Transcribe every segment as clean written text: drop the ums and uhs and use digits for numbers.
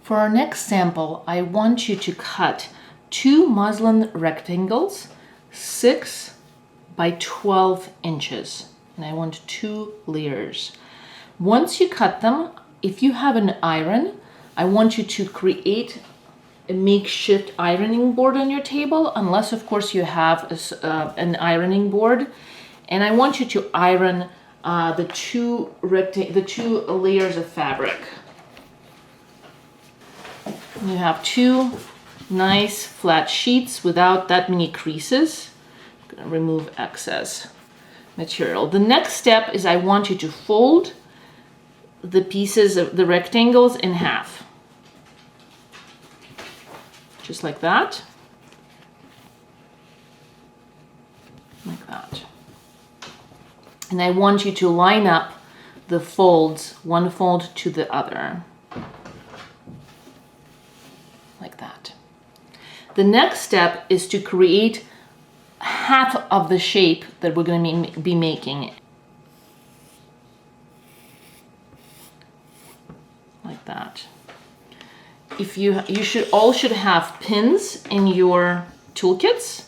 For our next sample, I want you to cut 2 muslin rectangles, 6 by 12 inches. And I want 2 layers. Once you cut them, if you have an iron, I want you to create a makeshift ironing board on your table, unless of course you have an ironing board. And I want you to iron the two layers of fabric. You have 2 nice flat sheets without that many creases. I'm going to remove excess material. The next step is I want you to fold the pieces of the rectangles in half. Just like that. Like that. And I want you to line up the folds, one fold to the other. Like that. The next step is to create half of the shape that we're going to be making. Like that. You should have pins in your toolkits,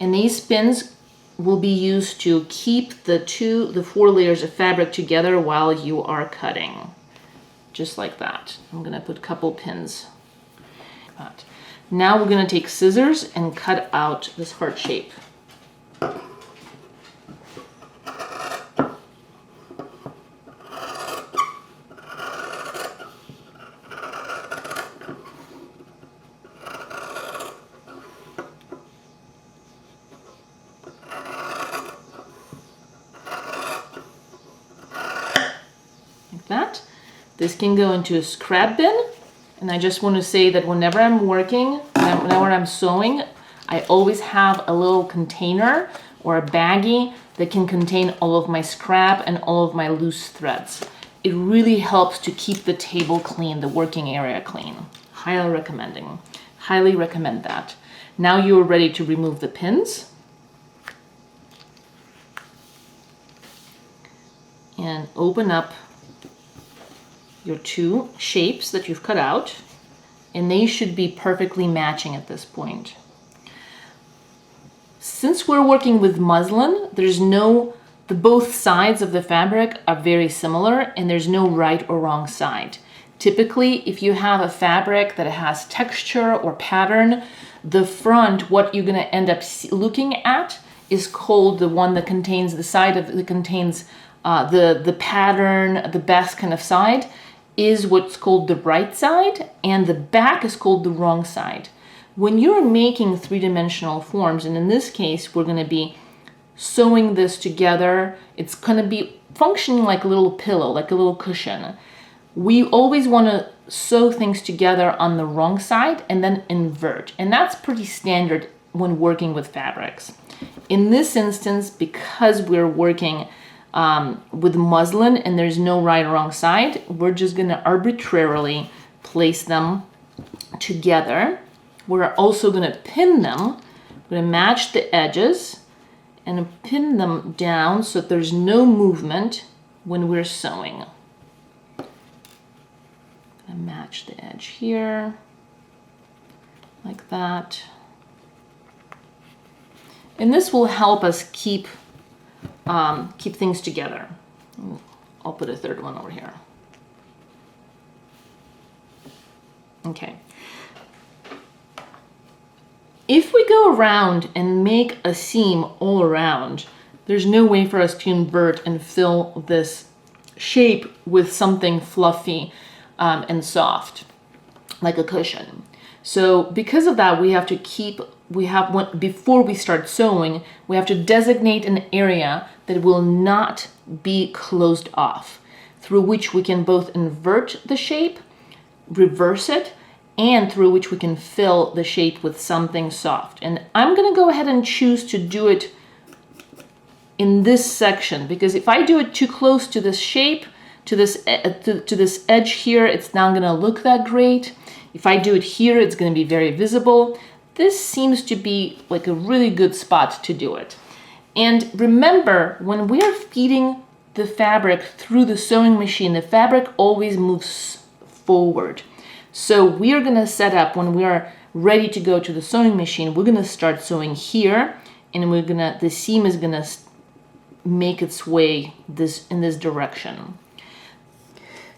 and these pins will be used to keep the 4 layers of fabric together while you are cutting. Just like that. I'm going to put a couple pins. Now we're going to take scissors and cut out this heart shape. Like that. This can go into a scrap bin. And I just want to say that whenever I'm working, whenever I'm sewing, I always have a little container or a baggie that can contain all of my scrap and all of my loose threads. It really helps to keep the table clean, the working area clean. Highly recommend that. Now you're ready to remove the pins. And open up your 2 shapes that you've cut out, and they should be perfectly matching at this point. Since we're working with muslin, both sides of the fabric are very similar, and there's no right or wrong side. Typically, if you have a fabric that has texture or pattern, the front, what you're going to end up looking at, is called the one that contains the side of that contains the pattern, the best kind of side, is what's called the right side, and the back is called the wrong side. When you're making 3-dimensional forms, and in this case we're going to be sewing this together, it's going to be functioning like a little pillow, like a little cushion. We always want to sew things together on the wrong side and then invert, and that's pretty standard when working with fabrics. In this instance, because we're working with muslin and there's no right or wrong side, we're just going to arbitrarily place them together. We're also going to pin them. We're going to match the edges and pin them down so that there's no movement when we're sewing. I'm going to match the edge here, like that. And this will help us keep things together. I'll put a 3rd one over here. Okay. If we go around and make a seam all around, there's no way for us to invert and fill this shape with something fluffy and soft, like a cushion. So because of that, before we start sewing, we have to designate an area that will not be closed off, through which we can both invert the shape, reverse it, and through which we can fill the shape with something soft. And I'm going to go ahead and choose to do it in this section, because if I do it too close to this shape, to this edge here, it's not going to look that great. If I do it here, it's going to be very visible. This seems to be like a really good spot to do it. And remember, when we are feeding the fabric through the sewing machine, the fabric always moves forward. So we are gonna set up, when we are ready to go to the sewing machine, we're gonna start sewing here, and the seam is gonna make its way in this direction.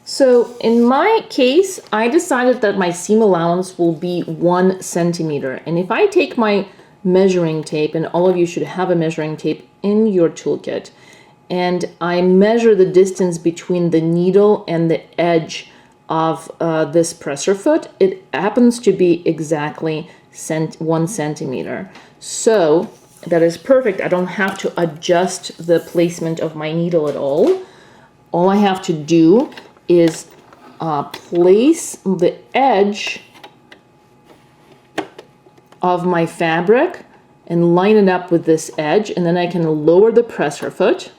So in my case, I decided that my seam allowance will be 1 centimeter. And if I take my measuring tape, and all of you should have a measuring tape in your toolkit, and I measure the distance between the needle and the edge of this presser foot, it happens to be exactly 1 centimeter. So that is perfect. I don't have to adjust the placement of my needle at all. All I have to do is place the edge of my fabric and line it up with this edge, and then I can lower the presser foot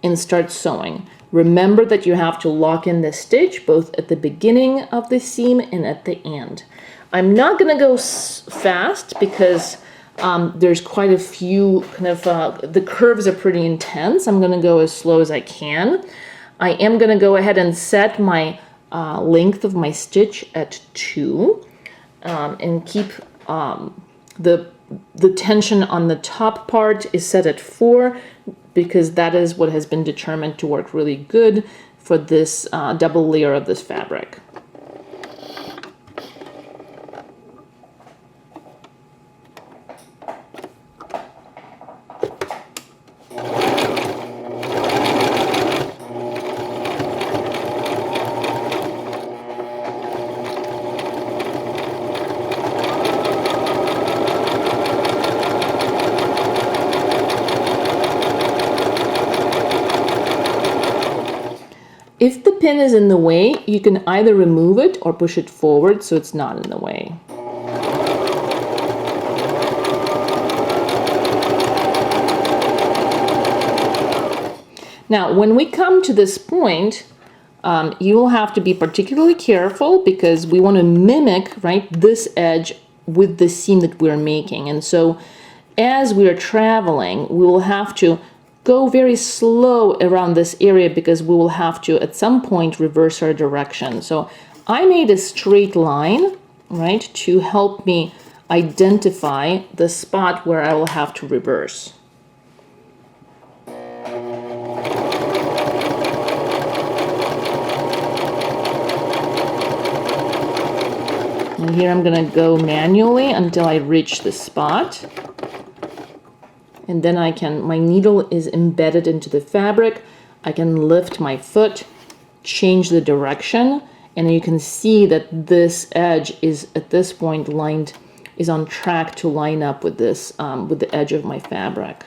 and start sewing. Remember that you have to lock in the stitch both at the beginning of the seam and at the end. I'm not gonna go fast because there's quite a few the curves are pretty intense. I'm gonna go as slow as I can. I am gonna go ahead and set my length of my stitch at 2 and keep the tension on the top part is set at 4 because that is what has been determined to work really good for this double layer of this fabric. If the pin is in the way, you can either remove it or push it forward so it's not in the way. Now, when we come to this point, you will have to be particularly careful because we want to mimic, right, this edge with the seam that we're making. And so as we are traveling, we will have to go very slow around this area because we will have to at some point reverse our direction. So I made a straight line, right, to help me identify the spot where I will have to reverse. And here I'm gonna go manually until I reach the spot. And then my needle is embedded into the fabric. I can lift my foot, change the direction, and you can see that this edge is at this point is on track to line up with this, with the edge of my fabric.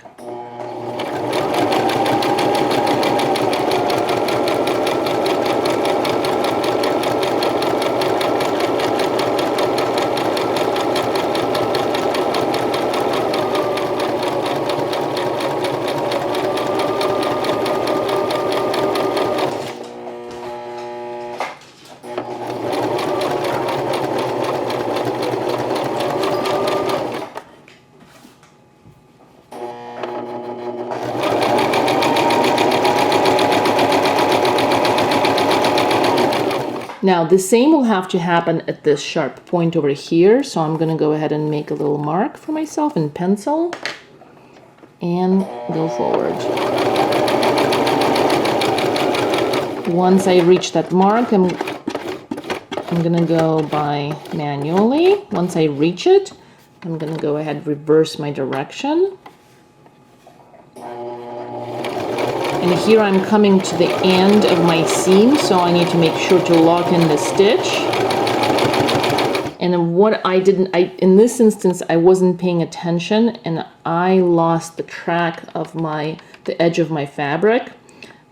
Now the same will have to happen at this sharp point over here, so I'm going to go ahead and make a little mark for myself in pencil and go forward. Once I reach that mark, I'm going to go by manually. Once I reach it, I'm going to go ahead and reverse my direction. And here I'm coming to the end of my seam, so I need to make sure to lock in the stitch. And what in this instance, I wasn't paying attention and I lost the track of the edge of my fabric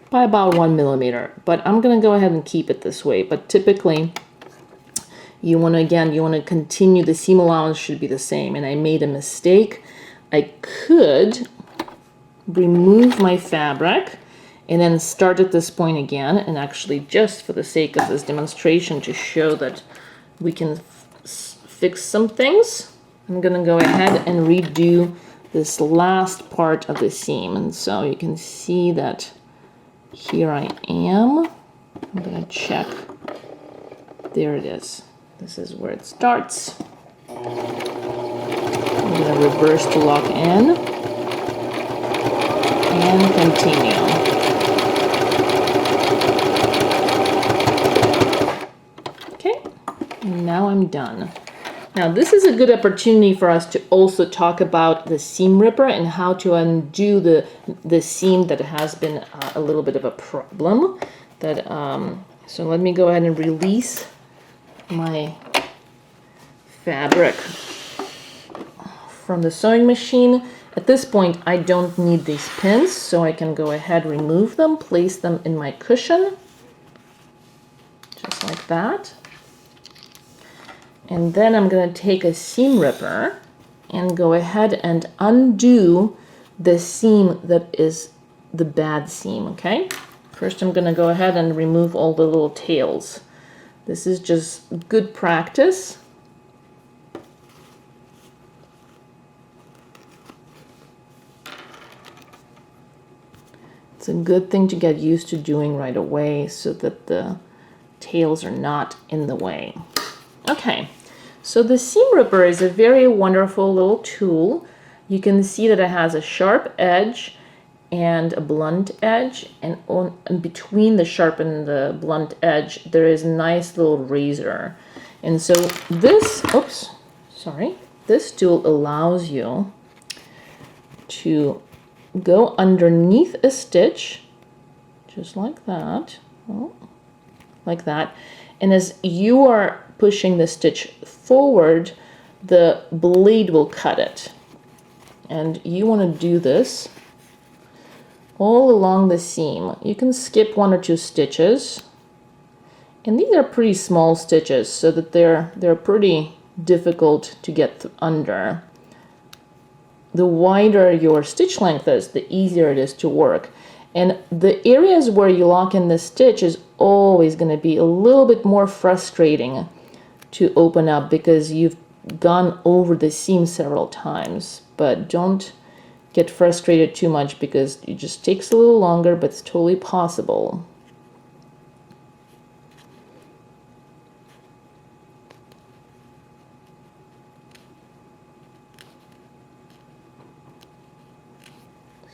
by about 1 millimeter. But I'm gonna go ahead and keep it this way. But typically, you wanna continue, the seam allowance should be the same. And I made a mistake. I could remove my fabric and then start at this point again, and actually just for the sake of this demonstration to show that we can fix some things, I'm gonna go ahead and redo this last part of the seam. And so you can see that here I am. I'm gonna check. There it is. This is where it starts. I'm going to reverse to lock in and continue. Okay, and now I'm done. Now this is a good opportunity for us to also talk about the seam ripper and how to undo the seam that has been a little bit of a problem. So let me go ahead and release my fabric from the sewing machine. At this point, I don't need these pins, so I can go ahead, remove them, place them in my cushion, just like that. And then I'm going to take a seam ripper and go ahead and undo the seam that is the bad seam, okay? First, I'm going to go ahead and remove all the little tails. This is just good practice. It's a good thing to get used to doing right away so that the tails are not in the way. Okay, so the seam ripper is a very wonderful little tool. You can see that it has a sharp edge and a blunt edge, and between the sharp and the blunt edge there is a nice little razor. And so this this tool allows you to go underneath a stitch just like that, like that, and as you are pushing the stitch forward, the blade will cut it. And you want to do this all along the seam. You can skip 1 or 2 stitches, and these are pretty small stitches so that they're pretty difficult to get under. The wider your stitch length is, the easier it is to work. And the areas where you lock in the stitch is always going to be a little bit more frustrating to open up because you've gone over the seam several times. But don't get frustrated too much because it just takes a little longer, but it's totally possible.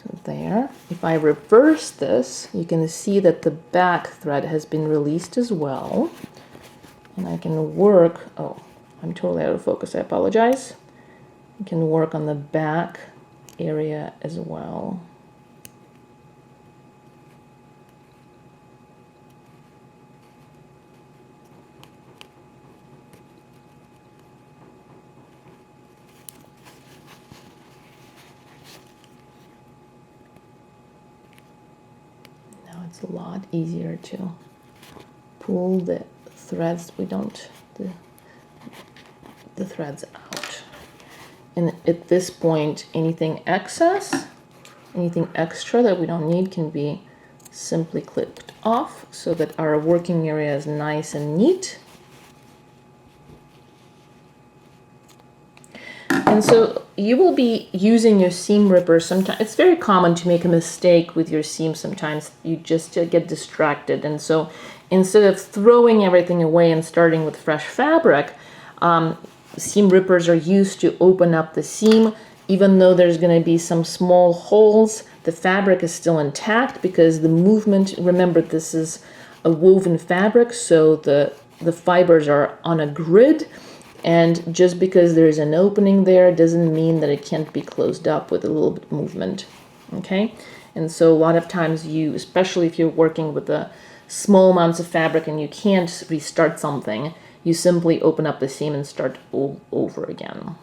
So there, if I reverse this, you can see that the back thread has been released as well. And I can work, oh, I'm totally out of focus, I apologize. I can work on the back area as well. Now it's a lot easier to pull the threads, the threads out. And at this point, anything excess, anything extra that we don't need can be simply clipped off so that our working area is nice and neat. And so you will be using your seam ripper sometimes. It's very common to make a mistake with your seam sometimes. You just get distracted. And so instead of throwing everything away and starting with fresh fabric, seam rippers are used to open up the seam. Even though there's going to be some small holes, the fabric is still intact because the movement, remember this is a woven fabric, so the fibers are on a grid, and just because there's an opening there doesn't mean that it can't be closed up with a little bit of movement, okay? And so a lot of times you, especially if you're working with the small amounts of fabric and you can't restart something, you simply open up the seam and start all over again.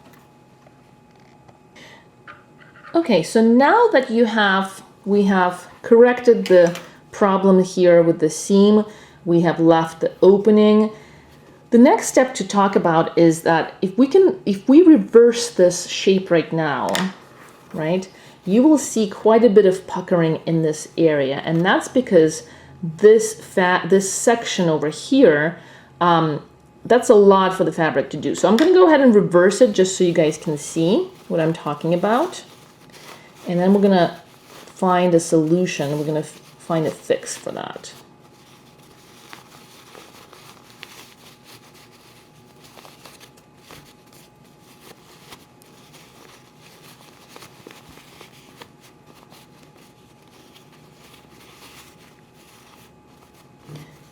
Okay, so now that we have corrected the problem here with the seam, we have left the opening. The next step to talk about is that if we reverse this shape right now, right, you will see quite a bit of puckering in this area, and that's because this section over here, that's a lot for the fabric to do. So I'm going to go ahead and reverse it just so you guys can see what I'm talking about. And then we're going to find a solution. We're going to find a fix for that.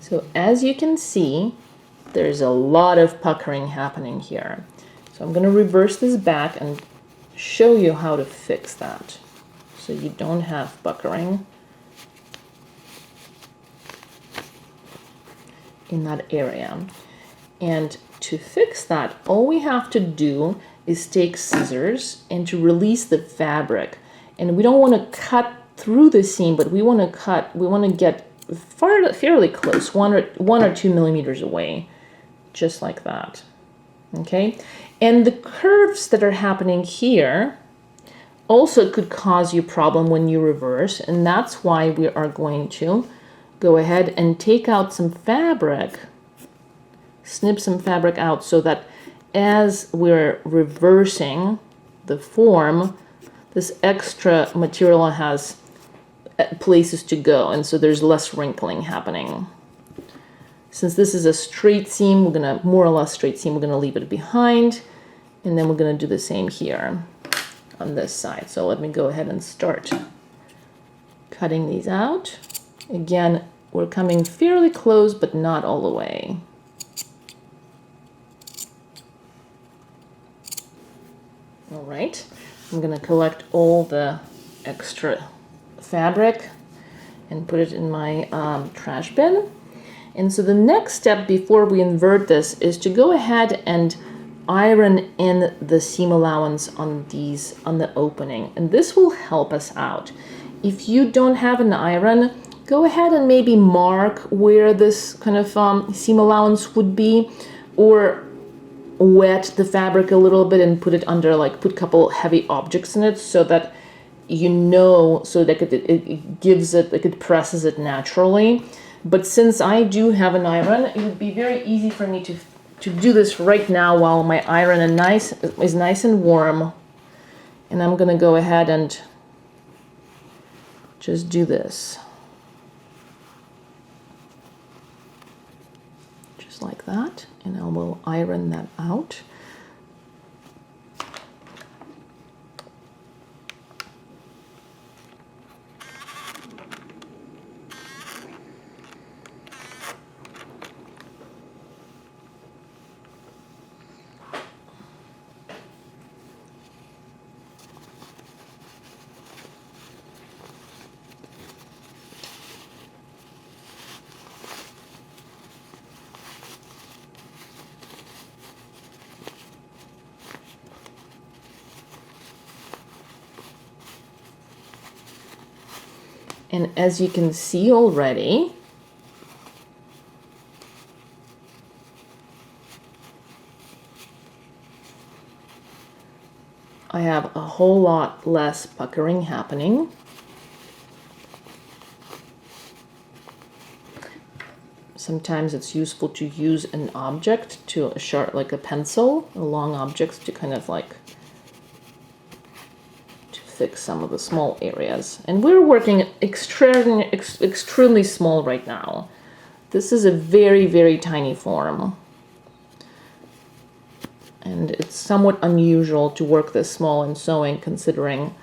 So as you can see, there's a lot of puckering happening here. So I'm going to reverse this back and show you how to fix that so you don't have puckering in that area. And to fix that, all we have to do is take scissors and to release the fabric. And we don't want to cut through the seam, but we want to get fairly close, one or 2 millimeters away, just like that. Okay, and the curves that are happening here also could cause you problem when you reverse, and that's why we are going to go ahead and take out some fabric, snip some fabric out, so that as we're reversing the form, this extra material has places to go, and so there's less wrinkling happening. Since this is a straight seam, we're gonna, more or less straight seam, we're gonna leave it behind, and then we're gonna do the same here on this side. So let me go ahead and start cutting these out. Again, we're coming fairly close, but not all the way. All right, I'm gonna collect all the extra fabric and put it in my trash bin. And so the next step before we invert this is to go ahead and iron in the seam allowance on these, on the opening, and this will help us out. If you don't have an iron, go ahead and maybe mark where this kind of seam allowance would be, or wet the fabric a little bit and put it under, like put a couple heavy objects in it so that you know, so that it gives it, like it presses it naturally. But since I do have an iron, it would be very easy for me to do this right now while my iron is nice and warm. And I'm gonna go ahead and just do this. Just like that. And I will iron that out. And as you can see already, I have a whole lot less puckering happening. Sometimes it's useful to use an object, to a sharp, like a pencil, a long object, to kind of like fix some of the small areas. And we're working extremely small right now. This is a very, very tiny form. And it's somewhat unusual to work this small in sewing, considering,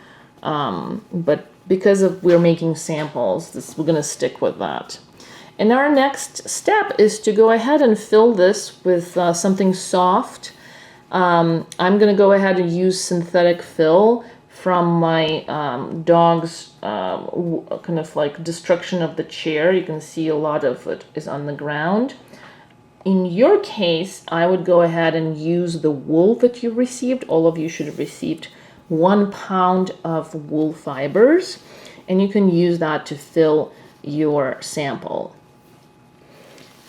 but because of we're making samples, we're gonna stick with that. And our next step is to go ahead and fill this with something soft. I'm gonna go ahead and use synthetic fill from my dog's kind of like destruction of the chair. You can see a lot of it is on the ground. In your case, I would go ahead and use the wool that you received. All of you should have received 1 pound of wool fibers, and you can use that to fill your sample.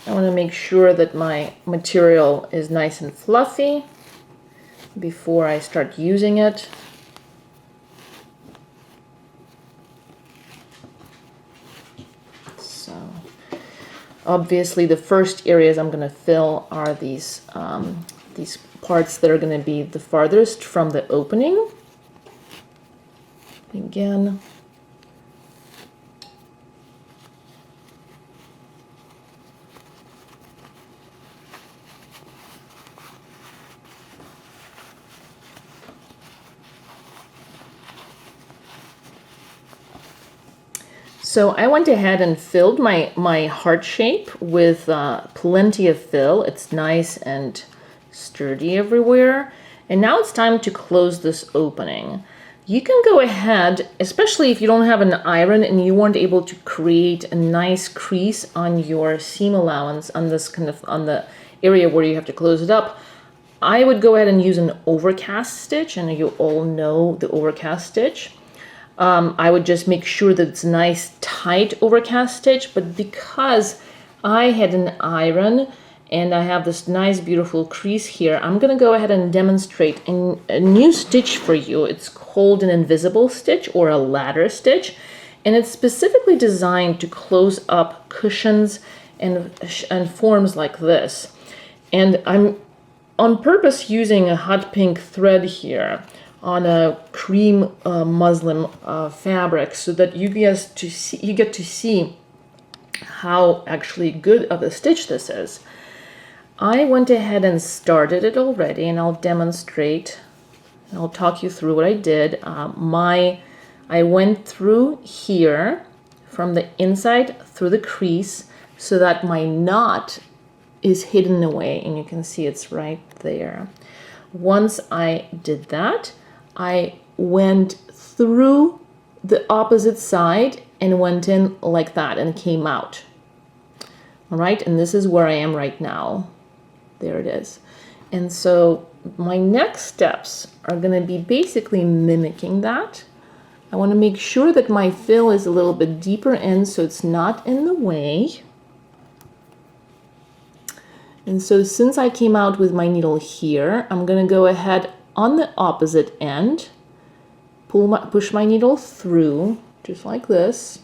I want to make sure that my material is nice and fluffy before I start using it. Obviously, the first areas I'm going to fill are these parts that are going to be the farthest from the opening. Again, So I went ahead and filled my heart shape with plenty of fill. It's nice and sturdy everywhere. And now it's time to close this opening. You can go ahead, especially if you don't have an iron and you weren't able to create a nice crease on your seam allowance on this on the area where you have to close it up. I would go ahead and use an overcast stitch, and you all know the overcast stitch. I would just make sure that it's a nice tight overcast stitch, but because I had an iron and I have this nice beautiful crease here, I'm gonna go ahead and demonstrate a new stitch for you. It's called an invisible stitch or a ladder stitch, and it's specifically designed to close up cushions and forms like this. And I'm on purpose using a hot pink thread here on a cream muslin fabric so that you get to see how actually good of a stitch this is. I went ahead and started it already, and I'll demonstrate. I'll talk you through what I did. I went through here from the inside through the crease so that my knot is hidden away, and you can see it's right there. Once I did that, I went through the opposite side and went in like that and came out. All right, and this is where I am right now. There it is. And so my next steps are going to be basically mimicking that. I want to make sure that my fill is a little bit deeper in so it's not in the way. And so since I came out with my needle here, I'm going to go ahead on the opposite end, push my needle through just like this,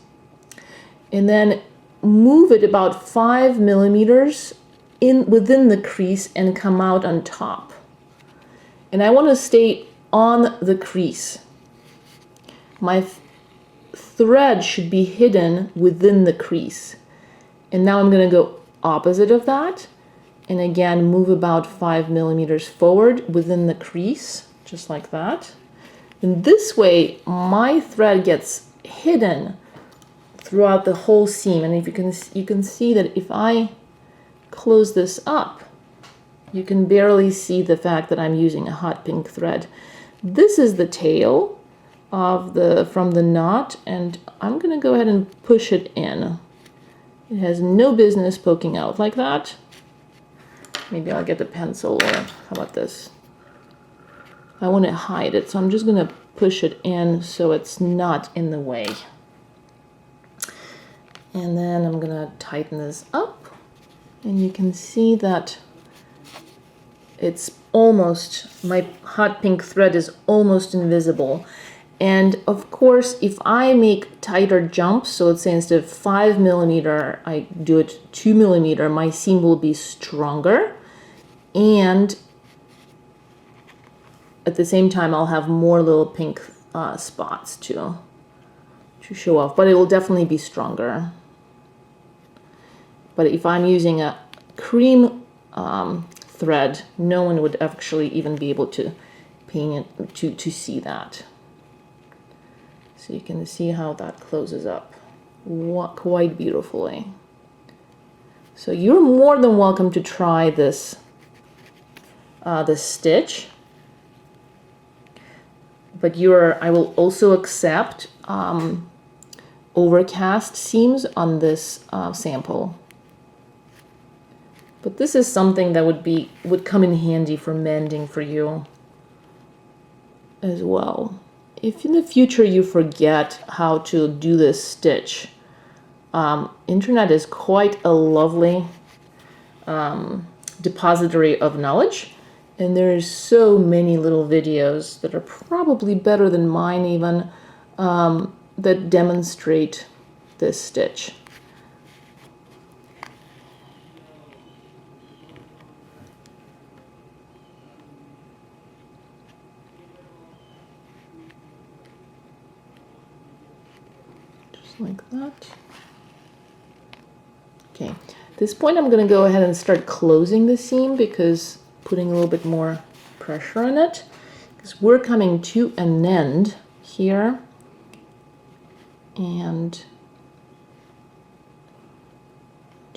and then move it about 5 millimeters within the crease and come out on top. And I want to stay on the crease. My thread should be hidden within the crease. And now I'm going to go opposite of that, and again move about 5 millimeters forward within the crease, just like that. And this way my thread gets hidden throughout the whole seam. And if you can see that if I close this up, you can barely see the fact that I'm using a hot pink thread. This is the tail of from the knot, and I'm going to go ahead and push it in. It has no business poking out like that. Maybe I'll get the pencil, or how about this? I want to hide it, so I'm just going to push it in so it's not in the way. And then I'm going to tighten this up. And you can see that it's almost, my hot pink thread is almost invisible. And of course, if I make tighter jumps, so let's say instead of 5 millimeter, I do it 2 millimeter, my seam will be stronger. And at the same time, I'll have more little pink spots to show off, but it will definitely be stronger. But if I'm using a cream thread, no one would actually even be able to paint it to see that. So you can see how that closes up quite beautifully. So you're more than welcome to try this stitch. But I will also accept overcast seams on this sample. But this is something that would come in handy for mending for you as well. If in the future you forget how to do this stitch, internet is quite a lovely depository of knowledge, and there's so many little videos that are probably better than mine even, that demonstrate this stitch. Like that. Okay, at this point I'm going to go ahead and start closing the seam, because putting a little bit more pressure on it, because we're coming to an end here, and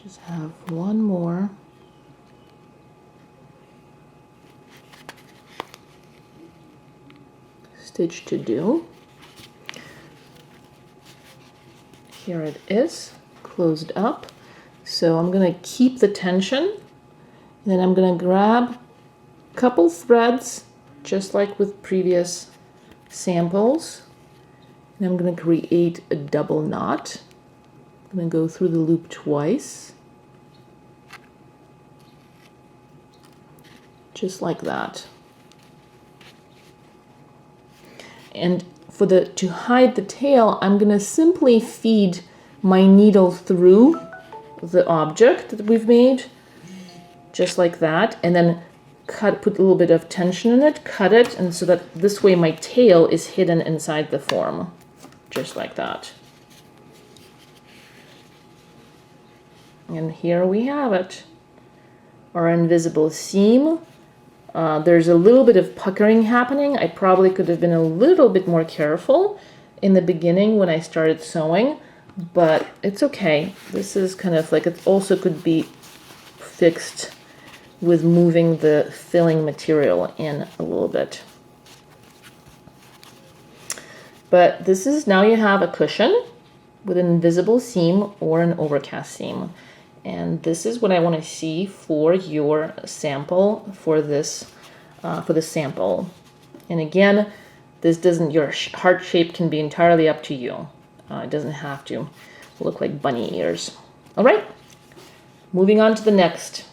Just have one more. Stitch to do. Here it is, closed up. So I'm going to keep the tension, and then I'm going to grab a couple threads, just like with previous samples, and I'm going to create a double knot. I'm going to go through the loop twice, just like that. And to hide the tail, I'm going to simply feed my needle through the object that we've made, just like that, and then put a little bit of tension in it, cut it, and so that this way my tail is hidden inside the form, just like that. And here we have it, our invisible seam. There's a little bit of puckering happening. I probably could have been a little bit more careful in the beginning when I started sewing, but it's okay. This is kind of like, it also could be fixed with moving the filling material in a little bit. But this is, now you have a cushion with an invisible seam or an overcast seam. And this is what I want to see for your sample for this, for the sample. And again, this doesn't, your heart shape can be entirely up to you. It doesn't have to look like bunny ears. All right, moving on to the next.